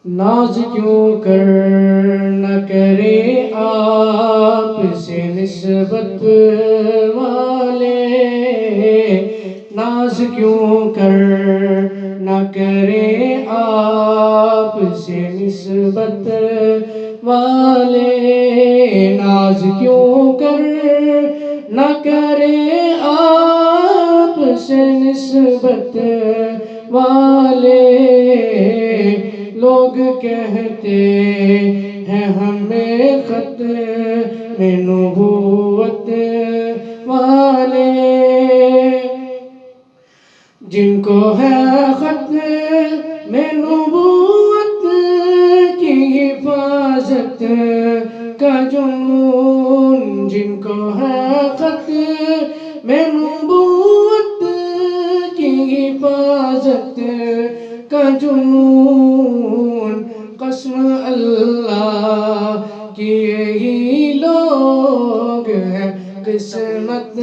ناز کیوں کر نہ کرے آپ سے نسبت والے، ناز کیوں کر نہ کرے آپ سے نسبت والے، ناز کیوں کر نہ کرے آپ سے نسبت والے، لوگ کہتے ہیں ہمیں ختم نبوت والے، جن کو ہے ختم نبوت کی حفاظت کا جنون، جن کو ہے ختم نبوت کی حفاظت کا جنون، قسم اللہ کی یہی لوگ ہیں قسمت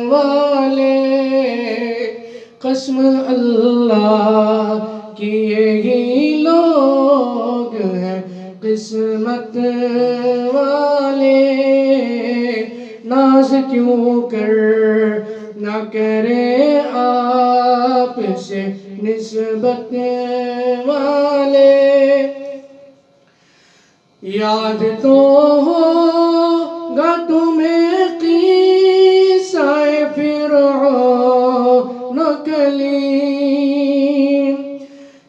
والے، قسم اللہ کی یہی لوگ ہیں قسمت والے، ناز کیوں کر نہ کرے آپ سے نسبت والے، یاد تو ہوگا تمہیں قصہ فرعون و کلیم،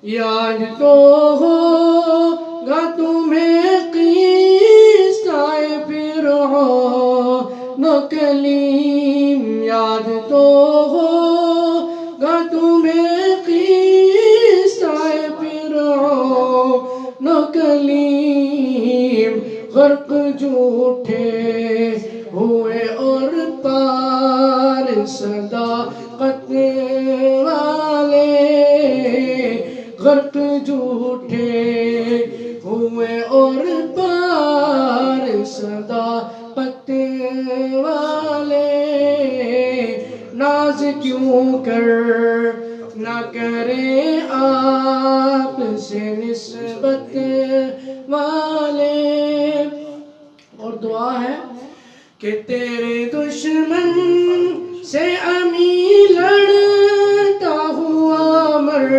یاد تو ہوگا تمہیں قصہ فرعون و کلیم، یاد تو ہوگا تمہیں قصہ فرعون و کلیم، غرق جھوٹے ہوئے اور پار صداقت والے، غرق جھوٹے ہوئے اور پار صداقت والے، ناز کیوں کر نہ کرے آپ سے نسبت والے، اور دعا ہے کہ تیرے دشمن سے امی لڑتا ہوا مر